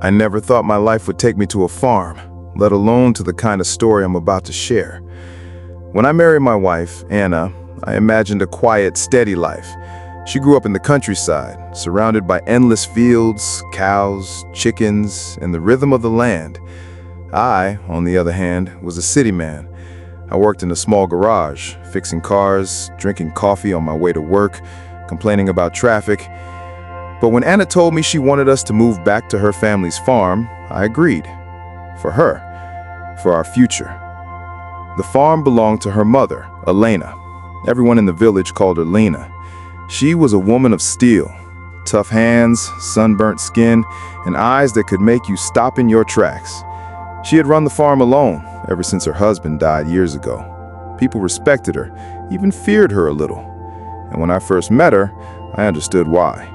I never thought my life would take me to a farm, let alone to the kind of story I'm about to share. When I married my wife, Anna, I imagined a quiet, steady life. She grew up in the countryside, surrounded by endless fields, cows, chickens, and the rhythm of the land. I, on the other hand, was a city man. I worked in a small garage, fixing cars, drinking coffee on my way to work, complaining about traffic. But when Anna told me she wanted us to move back to her family's farm, I agreed. For her, for our future. The farm belonged to her mother, Elena. Everyone in the village called her Lena. She was a woman of steel, tough hands, sunburnt skin, and eyes that could make you stop in your tracks. She had run the farm alone ever since her husband died years ago. People respected her, even feared her a little. And when I first met her, I understood why.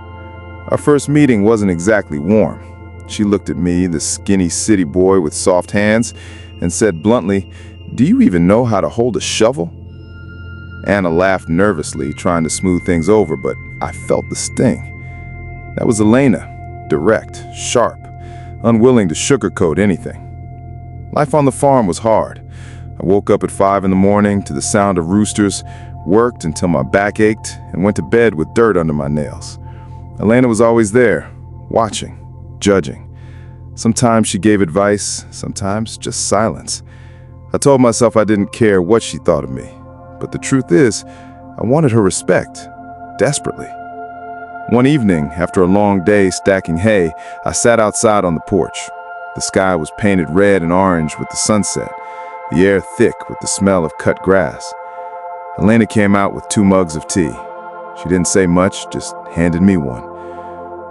Our first meeting wasn't exactly warm. She looked at me, the skinny city boy with soft hands, and said bluntly, "Do you even know how to hold a shovel?" Anna laughed nervously, trying to smooth things over, but I felt the sting. That was Elena, direct, sharp, unwilling to sugarcoat anything. Life on the farm was hard. I woke up at 5 in the morning to the sound of roosters, worked until my back ached, and went to bed with dirt under my nails. Elena was always there, watching, judging. Sometimes she gave advice, sometimes just silence. I told myself I didn't care what she thought of me. But the truth is, I wanted her respect, desperately. One evening, after a long day stacking hay, I sat outside on the porch. The sky was painted red and orange with the sunset, the air thick with the smell of cut grass. Elena came out with 2 mugs of tea. She didn't say much, just handed me one.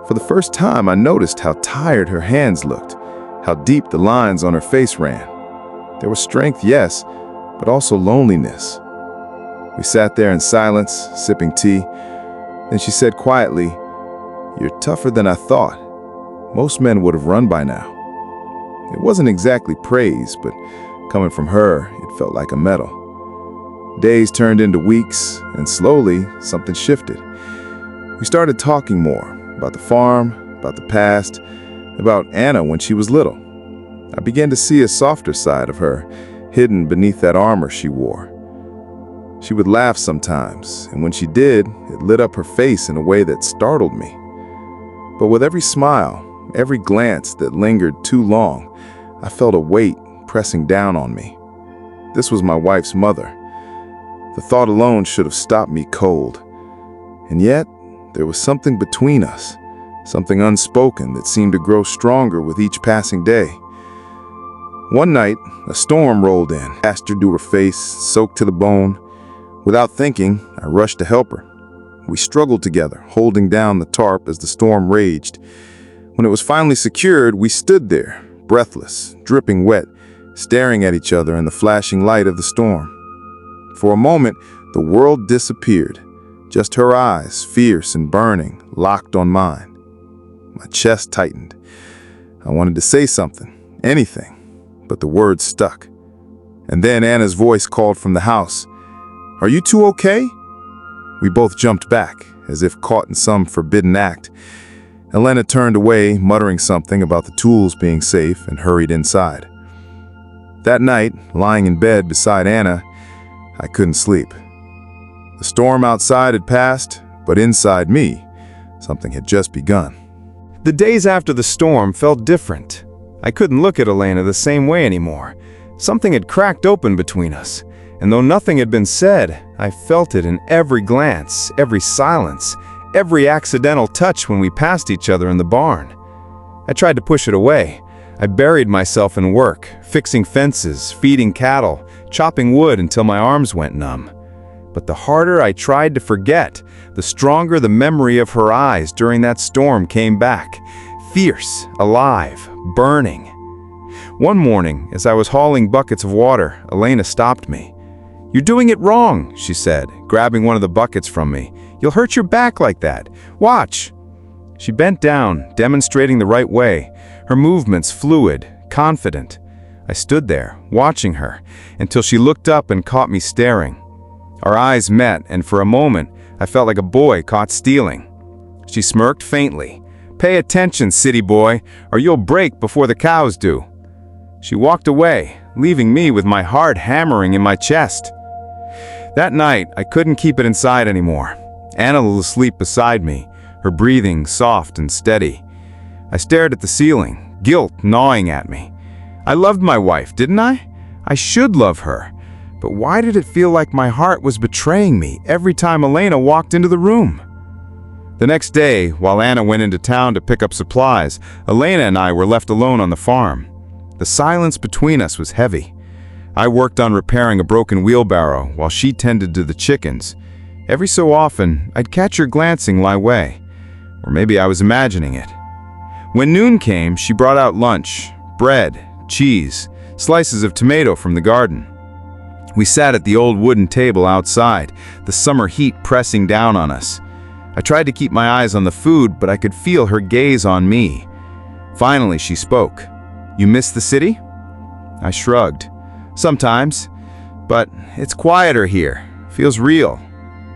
For the first time, I noticed how tired her hands looked, how deep the lines on her face ran. There was strength, yes, but also loneliness. We sat there in silence, sipping tea. Then she said quietly, "You're tougher than I thought. Most men would have run by now." It wasn't exactly praise, but coming from her, it felt like a medal. Days turned into weeks, and slowly, something shifted. We started talking more about the farm, about the past, about Anna when she was little. I began to see a softer side of her, hidden beneath that armor she wore. She would laugh sometimes, and when she did, it lit up her face in a way that startled me. But with every smile, every glance that lingered too long, I felt a weight pressing down on me. This was my wife's mother. The thought alone should have stopped me cold. And yet, there was something between us, something unspoken that seemed to grow stronger with each passing day. One night, a storm rolled in, plastered to her face, soaked to the bone. Without thinking, I rushed to help her. We struggled together, holding down the tarp as the storm raged. When it was finally secured, we stood there, breathless, dripping wet, staring at each other in the flashing light of the storm. For a moment, the world disappeared. Just her eyes, fierce and burning, locked on mine. My chest tightened. I wanted to say something, anything, but the words stuck. And then Anna's voice called from the house, "Are you two okay?" We both jumped back, as if caught in some forbidden act. Elena turned away, muttering something about the tools being safe, and hurried inside. That night, lying in bed beside Anna, I couldn't sleep. The storm outside had passed, but inside me, something had just begun. The days after the storm felt different. I couldn't look at Elena the same way anymore. Something had cracked open between us. And though nothing had been said, I felt it in every glance, every silence, every accidental touch when we passed each other in the barn. I tried to push it away. I buried myself in work, fixing fences, feeding cattle, chopping wood until my arms went numb. But the harder I tried to forget, the stronger the memory of her eyes during that storm came back, fierce, alive, burning. One morning, as I was hauling buckets of water, Elena stopped me. "You're doing it wrong," she said, grabbing one of the buckets from me. "You'll hurt your back like that. Watch." She bent down, demonstrating the right way, her movements fluid, confident. I stood there, watching her, until she looked up and caught me staring. Our eyes met, and for a moment, I felt like a boy caught stealing. She smirked faintly, Pay attention, city boy, or you'll break before the cows do. She walked away, leaving me with my heart hammering in my chest. That night, I couldn't keep it inside anymore. Anna was asleep beside me, her breathing soft and steady. I stared at the ceiling, guilt gnawing at me. I loved my wife, didn't I? I should love her. But why did it feel like my heart was betraying me every time Elena walked into the room? The next day, while Anna went into town to pick up supplies, Elena and I were left alone on the farm. The silence between us was heavy. I worked on repairing a broken wheelbarrow while she tended to the chickens. Every so often, I'd catch her glancing my way. Or maybe I was imagining it. When noon came, she brought out lunch, bread, cheese, slices of tomato from the garden. We sat at the old wooden table outside, the summer heat pressing down on us. I tried to keep my eyes on the food, but I could feel her gaze on me. Finally, she spoke. "You miss the city?" I shrugged. "Sometimes, but it's quieter here. Feels real.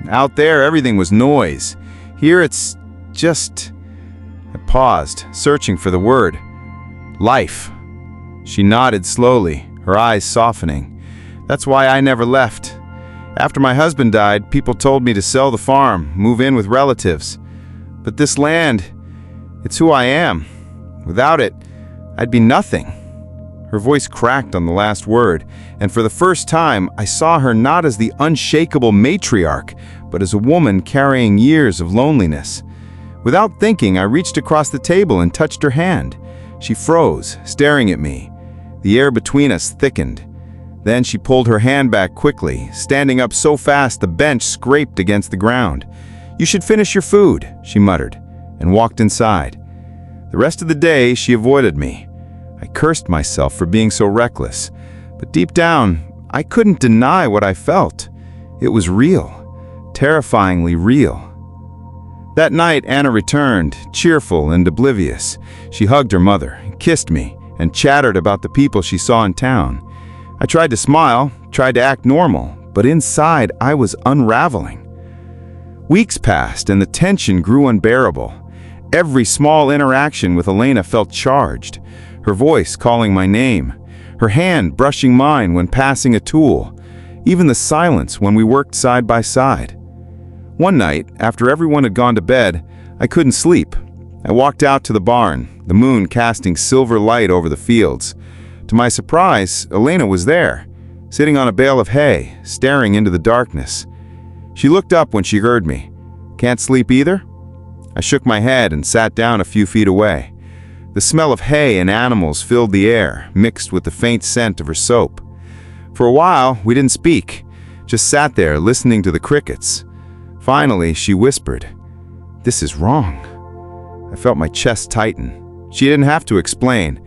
Out there, everything was noise. Here, it's just..." I paused, searching for the word. "Life." She nodded slowly, her eyes softening. "That's why I never left. After my husband died, people told me to sell the farm, move in with relatives. But this land, it's who I am. Without it, I'd be nothing." Her voice cracked on the last word, and for the first time, I saw her not as the unshakable matriarch, but as a woman carrying years of loneliness. Without thinking, I reached across the table and touched her hand. She froze, staring at me. The air between us thickened. Then she pulled her hand back quickly, standing up so fast the bench scraped against the ground. "You should finish your food," she muttered, and walked inside. The rest of the day, she avoided me. I cursed myself for being so reckless, but deep down, I couldn't deny what I felt. It was real, terrifyingly real. That night, Anna returned, cheerful and oblivious. She hugged her mother, kissed me, and chattered about the people she saw in town. I tried to smile, tried to act normal, but inside I was unraveling. Weeks passed and the tension grew unbearable. Every small interaction with Elena felt charged. Her voice calling my name, her hand brushing mine when passing a tool, even the silence when we worked side by side. One night, after everyone had gone to bed, I couldn't sleep. I walked out to the barn, the moon casting silver light over the fields. To my surprise, Elena was there, sitting on a bale of hay, staring into the darkness. She looked up when she heard me. "Can't sleep either?" I shook my head and sat down a few feet away. The smell of hay and animals filled the air, mixed with the faint scent of her soap. For a while, we didn't speak, just sat there listening to the crickets. Finally, she whispered, "This is wrong." I felt my chest tighten. She didn't have to explain.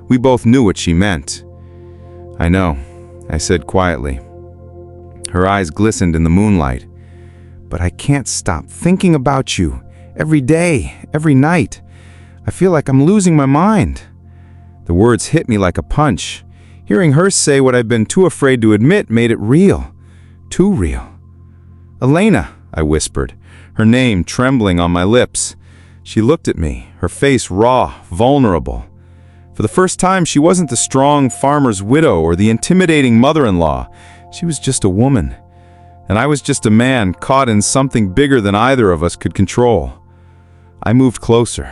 We both knew what she meant. "I know," I said quietly. Her eyes glistened in the moonlight. "But I can't stop thinking about you. Every day, every night. I feel like I'm losing my mind." The words hit me like a punch. Hearing her say what I've been too afraid to admit made it real. Too real. "Elena," I whispered, her name trembling on my lips. She looked at me, her face raw, vulnerable. For the first time, she wasn't the strong farmer's widow or the intimidating mother-in-law. She was just a woman. And I was just a man caught in something bigger than either of us could control. I moved closer,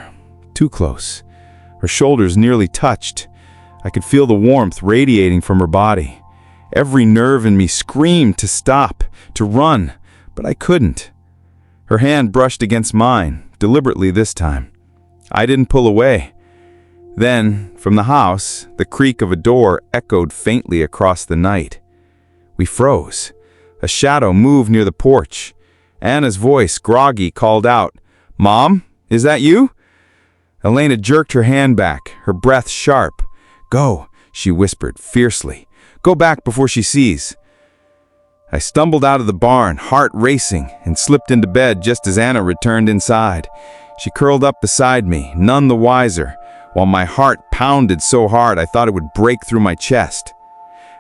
too close. Her shoulders nearly touched. I could feel the warmth radiating from her body. Every nerve in me screamed to stop, to run, but I couldn't. Her hand brushed against mine, deliberately this time. I didn't pull away. Then, from the house, the creak of a door echoed faintly across the night. We froze. A shadow moved near the porch. Anna's voice, groggy, called out, "Mom, is that you?" Elena jerked her hand back, her breath sharp. "Go," she whispered fiercely. "Go back before she sees." I stumbled out of the barn, heart racing, and slipped into bed just as Anna returned inside. She curled up beside me, none the wiser, while my heart pounded so hard I thought it would break through my chest.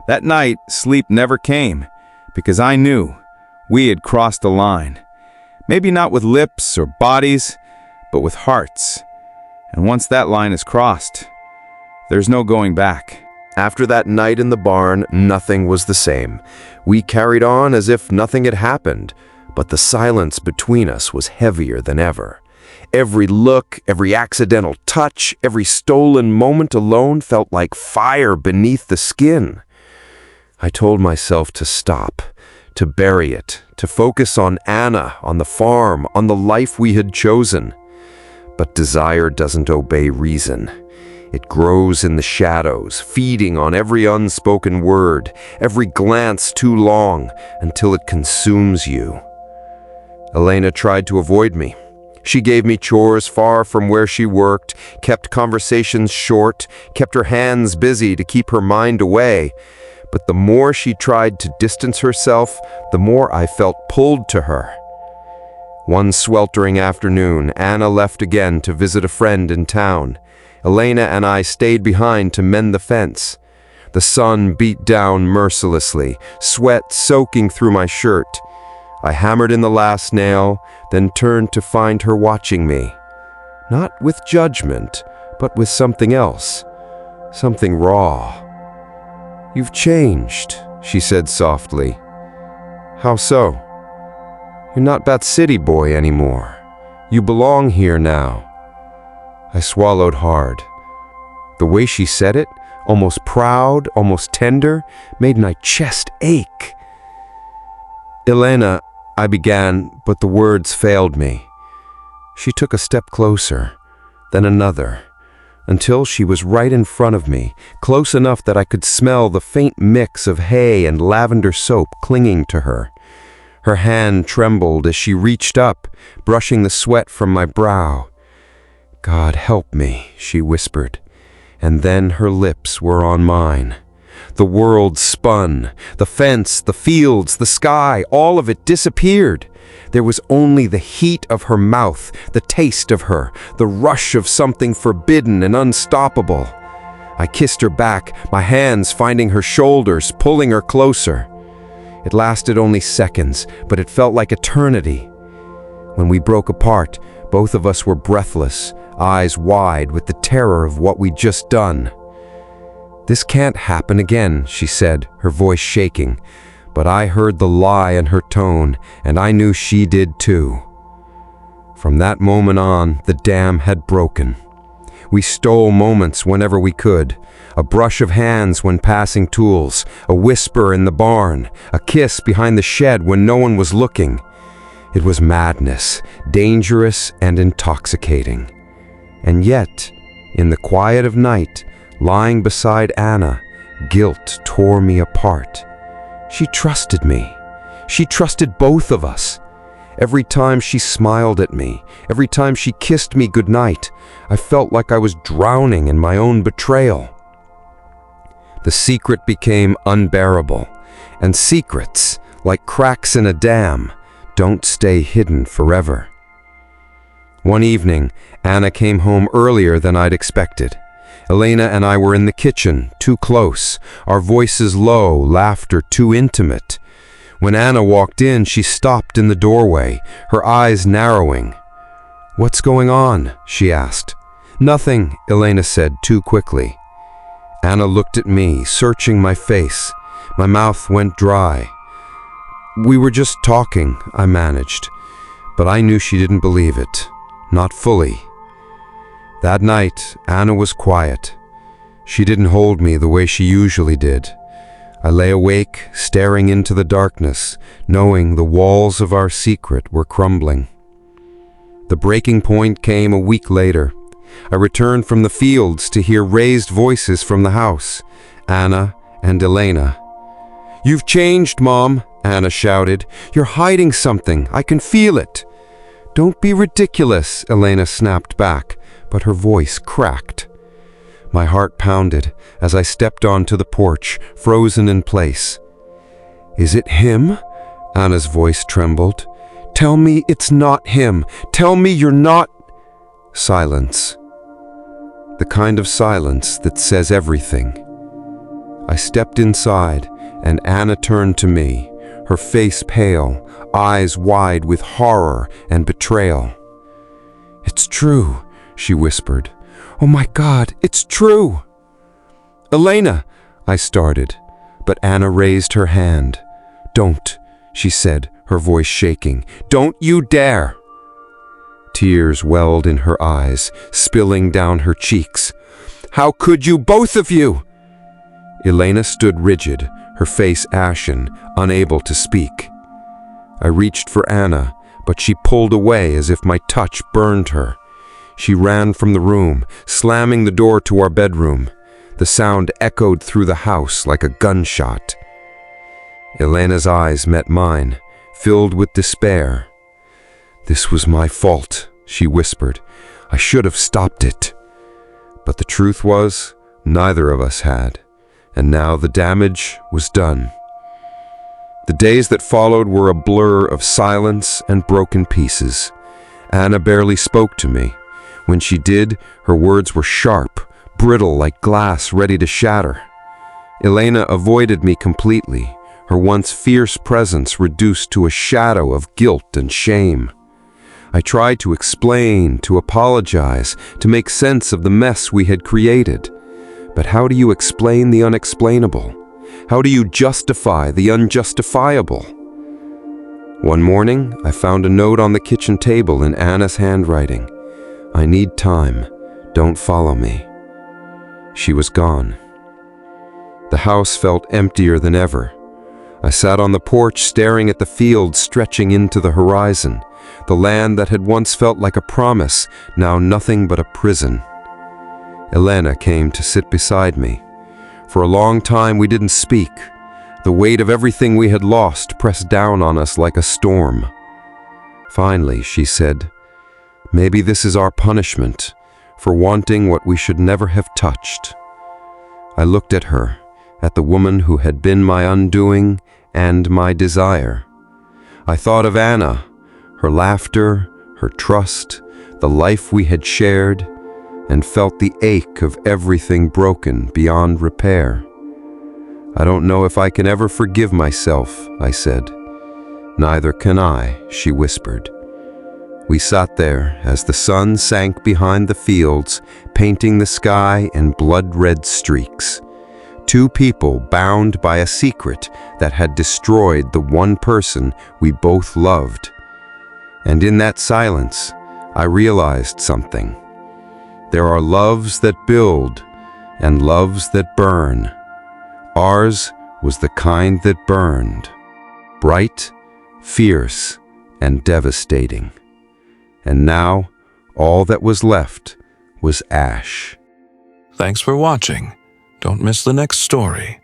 That night, sleep never came, because I knew we had crossed the line. Maybe not with lips or bodies, but with hearts. And once that line is crossed, there's no going back. After that night in the barn, nothing was the same. We carried on as if nothing had happened, but the silence between us was heavier than ever. Every look, every accidental touch, every stolen moment alone felt like fire beneath the skin. I told myself to stop, to bury it, to focus on Anna, on the farm, on the life we had chosen. But desire doesn't obey reason. It grows in the shadows, feeding on every unspoken word, every glance too long, until it consumes you. Elena tried to avoid me. She gave me chores far from where she worked, kept conversations short, kept her hands busy to keep her mind away. But the more she tried to distance herself, the more I felt pulled to her. One sweltering afternoon, Anna left again to visit a friend in town. Elena and I stayed behind to mend the fence. The sun beat down mercilessly, sweat soaking through my shirt. I hammered in the last nail, then turned to find her watching me. Not with judgment, but with something else. Something raw. "You've changed," she said softly. "How so?" "You're not that city boy anymore. You belong here now." I swallowed hard. The way she said it, almost proud, almost tender, made my chest ache. "Elena," I began, but the words failed me. She took a step closer, then another, until she was right in front of me, close enough that I could smell the faint mix of hay and lavender soap clinging to her. Her hand trembled as she reached up, brushing the sweat from my brow. "God help me," she whispered, and then her lips were on mine. The world spun. The fence, the fields, the sky, all of it disappeared. There was only the heat of her mouth, the taste of her, the rush of something forbidden and unstoppable. I kissed her back, my hands finding her shoulders, pulling her closer. It lasted only seconds, but it felt like eternity. When we broke apart, both of us were breathless, eyes wide with the terror of what we'd just done. "This can't happen again," she said, her voice shaking. But I heard the lie in her tone, and I knew she did too. From that moment on, the dam had broken. We stole moments whenever we could. A brush of hands when passing tools, a whisper in the barn, a kiss behind the shed when no one was looking. It was madness, dangerous and intoxicating. And yet, in the quiet of night, lying beside Anna, guilt tore me apart. She trusted me. She trusted both of us. Every time she smiled at me, every time she kissed me goodnight, I felt like I was drowning in my own betrayal. The secret became unbearable, and secrets, like cracks in a dam, don't stay hidden forever. One evening, Anna came home earlier than I'd expected. Elena and I were in the kitchen, too close, our voices low, laughter too intimate. When Anna walked in, she stopped in the doorway, her eyes narrowing. "What's going on?" she asked. "Nothing," Elena said too quickly. Anna looked at me, searching my face. My mouth went dry. "We were just talking," I managed, but I knew she didn't believe it. Not fully. That night, Anna was quiet. She didn't hold me the way she usually did. I lay awake, staring into the darkness, knowing the walls of our secret were crumbling. The breaking point came a week later. I returned from the fields to hear raised voices from the house, Anna and Elena. "You've changed, Mom," Anna shouted. "You're hiding something. I can feel it." "Don't be ridiculous," Elena snapped back, but her voice cracked. My heart pounded as I stepped onto the porch, frozen in place. "Is it him?" Anna's voice trembled. "Tell me it's not him. Tell me you're not—" Silence. The kind of silence that says everything. I stepped inside, and Anna turned to me, her face pale, eyes wide with horror and betrayal. "It's true," she whispered. Oh my God, it's true! Elena, I started, but Anna raised her hand. Don't, she said, her voice shaking. Don't you dare! Tears welled in her eyes, spilling down her cheeks. How could you, both of you? Elena stood rigid, her face ashen, unable to speak. I reached for Anna, but she pulled away as if my touch burned her. She ran from the room, slamming the door to our bedroom. The sound echoed through the house like a gunshot. Elena's eyes met mine, filled with despair. This was my fault, she whispered. I should have stopped it. But the truth was, neither of us had, and now the damage was done. The days that followed were a blur of silence and broken pieces. Anna barely spoke to me. When she did, her words were sharp, brittle like glass ready to shatter. Elena avoided me completely, her once fierce presence reduced to a shadow of guilt and shame. I tried to explain, to apologize, to make sense of the mess we had created. But how do you explain the unexplainable? How do you justify the unjustifiable? One morning, I found a note on the kitchen table in Anna's handwriting. I need time. Don't follow me. She was gone. The house felt emptier than ever. I sat on the porch staring at the fields stretching into the horizon, the land that had once felt like a promise, now nothing but a prison. Elena came to sit beside me. For a long time we didn't speak. The weight of everything we had lost pressed down on us like a storm. Finally, she said, "Maybe this is our punishment for wanting what we should never have touched." I looked at her, at the woman who had been my undoing and my desire. I thought of Anna, her laughter, her trust, the life we had shared, and felt the ache of everything broken beyond repair. "I don't know if I can ever forgive myself," I said. "Neither can I," she whispered. We sat there as the sun sank behind the fields, painting the sky in blood-red streaks. Two people bound by a secret that had destroyed the one person we both loved. And in that silence, I realized something. There are loves that build and loves that burn. Ours was the kind that burned, bright, fierce, and devastating. And now, all that was left was ash. Thanks for watching. Don't miss the next story.